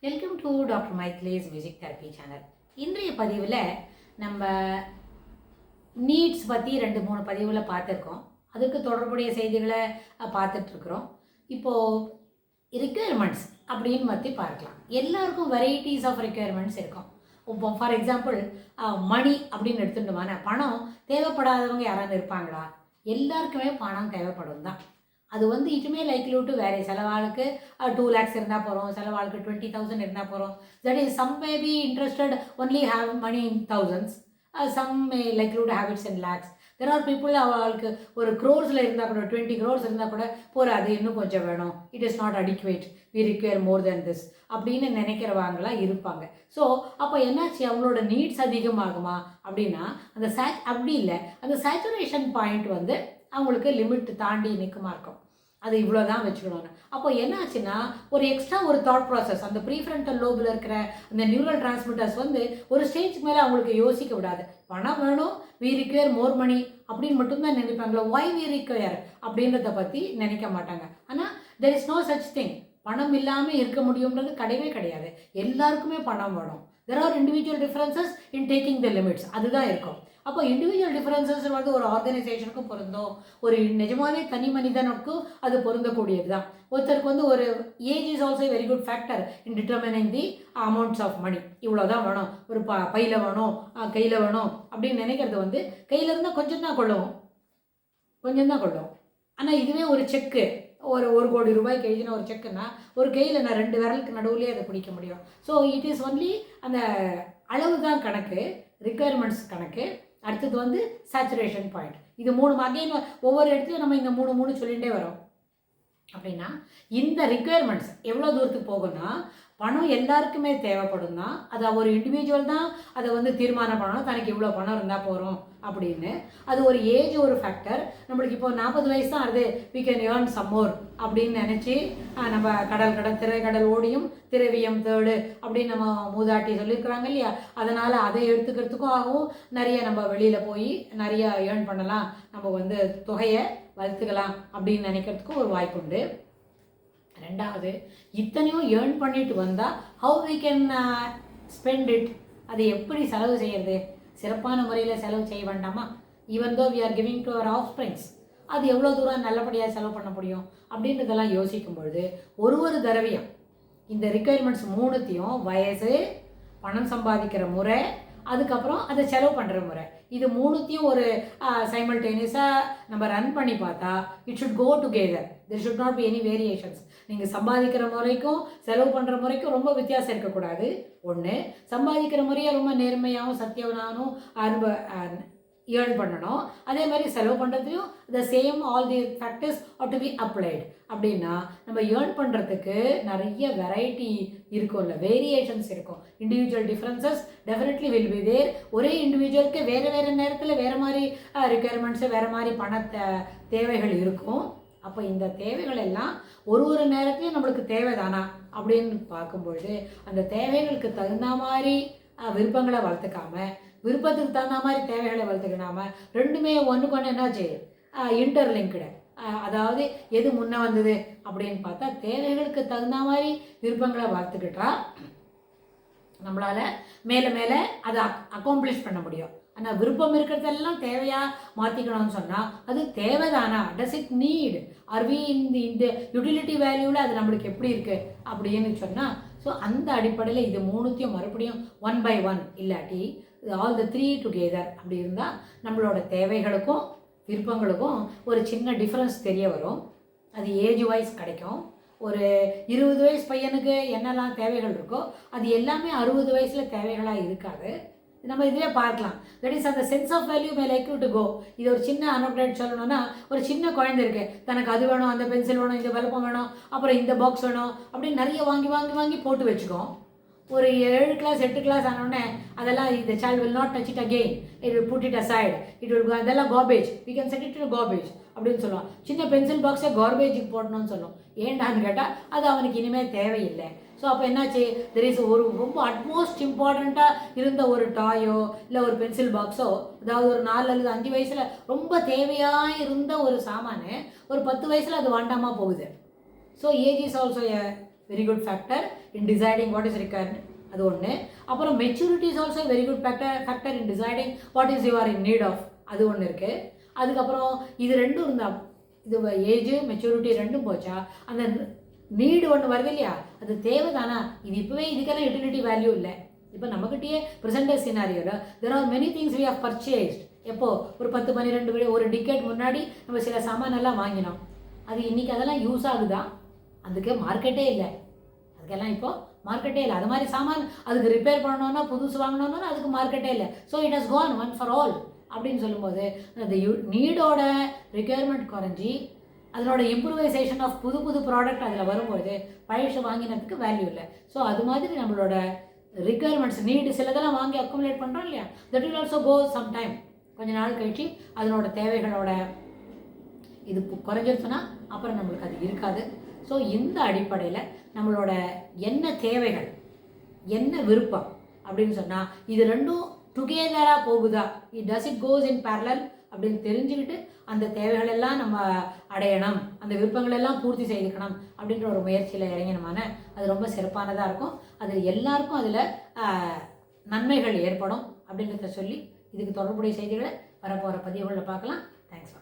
Welcome to doctor Maithles music therapy channel. இன்றைய பதிவில் நம்ம நீட்ஸ் பற்றி 2-3 பதிவில் பார்த்துருக்கோம். அதுக்கு தொடர்புடைய செய்திகளை பார்த்துட்ருக்குறோம். இப்போது ரிக்குயர்மெண்ட்ஸ் அப்படின்னு பற்றி பார்க்கலாம். எல்லாருக்கும் வெரைட்டிஸ் ஆஃப் ரிக்குயர்மெண்ட்ஸ் இருக்கும். இப்போ ஃபார் எக்ஸாம்பிள் மணி அப்படின்னு எடுத்துட்டோம்னா, பணம் தேவைப்படாதவங்க யாராவது இருப்பாங்களா? எல்லாருக்குமே பணம் தேவைப்படும் தான். அது இட்டுமே லைக்லி டு வேறு. சில ஆளுக்கு 2 lakhs இருந்தால் போகிறோம், சில ஆளுக்கு 20,000 இருந்தால் போகிறோம். That is some may be interested only have money in thousands, some may likely to have its in lakhs. There are people அவளுக்கு ஒரு க்ரோர்ஸில் இருந்தால் கூட 20 crores இருந்தால் கூட போகிற அது இன்னும் கொஞ்சம் வேணும், it is not adequate, we require more than this அப்படின்னு நினைக்கிறவங்களாம் இருப்பாங்க. ஸோ அப்போ என்னாச்சு, அவங்களோட நீட்ஸ் அதிகமாகுமா அப்படின்னா அப்படி இல்லை. அந்த சேச்சுரேஷன் பாயிண்ட் அவங்களுக்கு லிமிட் தாண்டி நிற்குமா இருக்கும். அது இவ்வளோ தான் வச்சுக்கணும்னு. அப்போ என்ன ஆச்சுன்னா, ஒரு எக்ஸ்ட்ரா ஒரு தாட் ப்ராசஸ் அந்த ப்ரீஃப்ரண்டல் லோபில் இருக்கிற அந்த நியூரல் டிரான்ஸ்மிட்டர்ஸ் ஒரு ஸ்டேஜ்க்கு மேலே அவங்களுக்கு யோசிக்க விடாது. பணம் வேணும், வி ரிக்வயர் மோர் மணி அப்படின்னு மட்டும்தான் நினைப்பாங்களோ, ஒய் வி ரிக்வயர் அப்படின்றத பற்றி நினைக்க மாட்டாங்க. ஆனால் there is no such thing. பணம் இல்லாமல் இருக்க முடியும்ன்றது கிடையவே கிடையாது. எல்லாருக்குமே பணம் வேணும். There are individual differences in taking the limits. அதுதான் இருக்கும். அப்போ இண்டிவிஜுவல் டிஃப்ரென்சஸ் ஒரு ஆர்கனைசேஷனுக்கும் பொருந்தும், ஒரு நிஜமாவே தனி மனிதனுக்கும் அது பொருந்தக்கூடியது தான். ஒருத்தருக்கு ஒரு age is also very good factor in determining the amounts of money. இவ்வளோ தான் வேணும், ஒரு பையில் வேணும், கையில் வேணும் அப்படின்னு நினைக்கிறது கையில் இருந்தால் கொஞ்சம் தான் கொள்ளும். ஆனால் இதுவே ஒரு செக்கு, ஒரு 1 கோடி ரூபாய்க்கு எழுதின ஒரு செக்குன்னா, ஒரு கையில் நான் 2 விரலுக்கு நடுவுலேயே அதை பிடிக்க முடியும். ஸோ இட் இஸ் ஒன்லி அந்த அளவு தான் கணக்கு, ரிக்குயர்மெண்ட்ஸ் கணக்கு. அடுத்தது சேச்சுரேஷன் பாயிண்ட். இது 3 அகைன் ஒவ்வொரு இடத்துலையும் நம்ம இந்த 3 சொல்லிகிட்டே வரோம். அப்படின்னா இந்த ரிக்குயர்மெண்ட்ஸ் எவ்வளோ தூரத்துக்கு போகும்னா, பணம் எல்லாருக்குமே தேவைப்படும் தான். அது ஒரு இண்டிவிஜுவல் தான் அதை தீர்மானம் பண்ணணும், தனக்கு இவ்வளோ பணம் இருந்தால் போகிறோம் அப்படின்னு. அது ஒரு ஏஜ் ஒரு ஃபேக்டர். நம்மளுக்கு இப்போ 40 வயசு தான் ஆகுது, we can earn some more அப்படின்னு நினச்சி நம்ம திரைக்கடல் ஓடியும் திரவியம் தேடு அப்படின்னு நம்ம மூதாட்டி சொல்லியிருக்கிறாங்க இல்லையா? அதனால் அதை எடுத்துக்கிறதுக்கும் ஆகும், நிறைய நம்ம வெளியில் போய் நிறைய ஏர்ன் பண்ணலாம், நம்ம தொகையை வளர்த்துக்கலாம் அப்படின்னு நினைக்கிறதுக்கும் ஒரு வாய்ப்பு உண்டு. ரெண்டாவது, இத்தனையும் ஏர்ன் பண்ணிட்டு வந்தால் how we can spend it, அதை எப்படி செலவு செய்கிறது? சிறப்பான முறையில் செலவு செய்ய வேண்டாமா? Even though we are giving to our offsprings, அது எவ்வளோ தூரம் நல்லபடியாக செலவு பண்ண முடியும் அப்படின்றதெல்லாம் யோசிக்கும் பொழுது ஒரு தடவையும் இந்த ரிக்குயர்மெண்ட்ஸ் 3த்தையும் வயசு, பணம் சம்பாதிக்கிற முறை, அதுக்கப்புறம் அதை செலவு பண்ணுற முறை, இது 3த்தையும் ஒரு சைமல்டேனியஸாக நம்ம ரன் பண்ணி பார்த்தா it should go together. There should not be any variations. நீங்கள் சம்பாதிக்கிற முறைக்கும் செலவு பண்ணுற முறைக்கும் ரொம்ப வித்தியாசம் இருக்கக்கூடாது. ஒன்று, சம்பாதிக்கிற முறையை ரொம்ப நேர்மையாகவும் சத்தியவனாகவும் ஏர்ன் பண்ணணும். அதே மாதிரி செலவு பண்ணுறதுலையும் the same all the factors are to be applied. அப்படின்னா நம்ம ஏர்ன் பண்ணுறதுக்கு நிறைய வெரைட்டி இருக்கும்ல, வேரியேஷன்ஸ் இருக்கும். Individual differences definitely will be there. ஒரே இண்டிவிஜுவலுக்கு வேறு நேரத்தில் வேறு மாதிரி ரிக்குயர்மெண்ட்ஸு, வேறு மாதிரி தேவைகள் இருக்கும். அப்போ இந்த தேவைகள் எல்லாம் ஒரு நேரத்துலையும் நம்மளுக்கு தேவைதானா அப்படின்னு பார்க்கும்பொழுது, அந்த தேவைகளுக்கு தகுந்த மாதிரி விருப்பங்களை வளர்த்துக்காம, விருப்பத்துக்கு தகுந்த மாதிரி தேவைகளை வளர்த்துக்கிடாம, ரெண்டுமே ஒன்றுக்கு ஒன்று என்னாச்சு, இன்டர்லிங்க்டு. அதாவது எது முன்னே வந்தது அப்படின்னு பார்த்தா, தேவைகளுக்கு தகுந்த மாதிரி விருப்பங்களை வளர்த்துக்கிட்டா நம்மளால் மேலே அதை அக்காம்ப்ளிஷ் பண்ண முடியும். ஆனால் விருப்பம் இருக்கிறதெல்லாம் தேவையாக மாற்றிக்கணும்னு சொன்னால் அது தேவைதானா? Does it need? Are we இந்த யூட்டிலிட்டி வேல்யூவில் அது நம்மளுக்கு எப்படி இருக்குது அப்படின்னு சொன்னால், ஸோ அந்த அடிப்படையில் இது 3த்தையும் மறுபடியும் 1 by 1 இல்லாட்டி ஆல் த 3 டுகெதர் அப்படி இருந்தால் நம்மளோட தேவைகளுக்கும் விருப்பங்களுக்கும் ஒரு சின்ன டிஃப்ரென்ஸ் தெரிய வரும். அது ஏஜ் வைஸ் கிடைக்கும். ஒரு 20 வயசு பையனுக்கு என்னெல்லாம் தேவைகள் இருக்கோ அது எல்லாமே 60 வயசில் தேவைகளாக இருக்காது. நம்ம இதிலே பார்க்கலாம். தட் இஸ் அந்த sense of value may like to go. இது ஒரு சின்ன அனப்டேட் சொல்லணும்னா, ஒரு சின்ன குழந்தை இருக்குது, தனக்கு அது வேணும், அந்த பென்சில் வேணும், இந்த விளப்பம் வேணும், அப்புறம் இந்த பாக்ஸ் வேணும் அப்படின்னு நிறைய வாங்கி போட்டு வச்சுக்கோம். ஒரு 7 கிளாஸ் 8 கிளாஸ் ஆனோடனே அதெல்லாம் இந்த child will not touch it again, it will put it aside, it will அதெல்லாம் garbage, we can set it to garbage அப்படின்னு சொல்லுவான். சின்ன பென்சில் பாக்ஸை கார்பேஜுக்கு போடணும்னு சொல்லுவோம். ஏண்டான்னு கேட்டால் அது அவனுக்கு இனிமேல் தேவையில்லை. ஸோ அப்போ என்னாச்சு, தெர் இஸ் ஒரு ரொம்ப அட்மோஸ்ட் இம்பார்ட்டண்ட்டாக இருந்த ஒரு டாயோ இல்லை ஒரு பென்சில் பாக்ஸோ, அதாவது ஒரு 4 அல்லது 5 வயசில் ரொம்ப தேவையாக இருந்த ஒரு சாமானு ஒரு 10 வயசில் அது வாண்டாமல் போகுது. So age is also very good factor in deciding what is required. அது ஒன்று. அப்புறம் maturity is also very good factor in deciding what is you are in need of. அது ஒன்று இருக்குது. அதுக்கப்புறம் இது ரெண்டும் இருந்தால், இது ஏஜ் மெச்சூரிட்டி ரெண்டும் போச்சா, அந்த நீடு ஒன்று வருது இல்லையா, அது தேவை தானா. இது இப்போவே இதுக்கெல்லாம் யூட்டிலிட்டி வேல்யூ இல்லை. இப்போ நம்மக்கிட்டேயே ப்ரெசென்ட் சினாரியோவில் there are many things we have purchased. எப்போ ஒரு 10-12 ஒரு டிக்கெட் முன்னாடி நம்ம சில சாமானெல்லாம் வாங்கினோம். அது இன்றைக்கி அதெல்லாம் யூஸ் ஆகுதா? அதுக்கு மார்க்கெட்டே இல்லை. அதுக்கெல்லாம் இப்போ மார்க்கெட்டே இல்லை. அது மாதிரி சாமான் அதுக்கு ரிப்பேர் பண்ணணுன்னா, புதுசு வாங்கணுன்னா அதுக்கு மார்க்கெட்டே இல்லை. So it has gone one for all அப்படின்னு சொல்லும்போது அந்த நீடோட ரிக்யர்மெண்ட் குறைஞ்சி அதனோட இம்ப்ரூவைசேஷன் ஆஃப் புது புது ப்ராடக்ட் அதில் வரும்போது பழச வாங்கினதுக்கு வேல்யூ இல்லை. ஸோ அது மாதிரி நம்மளோட ரிக்யர்மெண்ட்ஸ் நீடு சிலதெல்லாம் வாங்கி அக்குமுலேட் பண்ணுறோம் இல்லையா, that will also go some time. கொஞ்ச நாள் கழிச்சு அதனோட தேவைகளோட இது குறைஞ்சிருச்சுன்னா அப்புறம் நம்மளுக்கு அது இருக்காது. ஸோ இந்த அடிப்படையில் நம்மளோட என்ன தேவைகள் என்ன விருப்பம் அப்படின்னு சொன்னால் இது ரெண்டும் டுகெதராக போகுதா, does it goes in parallel அப்படின்னு தெரிஞ்சுக்கிட்டு அந்த தேவைகள் எல்லாம் நம்ம அடையணும், அந்த விருப்பங்கள் எல்லாம் பூர்த்தி செய்துக்கணும் அப்படின்ற ஒரு முயற்சியில் இறங்கினோமான அது ரொம்ப சிறப்பானதாக இருக்கும். அது எல்லாருக்கும் அதில் நன்மைகள் ஏற்படும் அப்படின்றத சொல்லி இதுக்கு தொடர்புடைய செய்திகளை வரப்போகிற பதிவுகளில் பார்க்கலாம். தேங்க்ஸ்.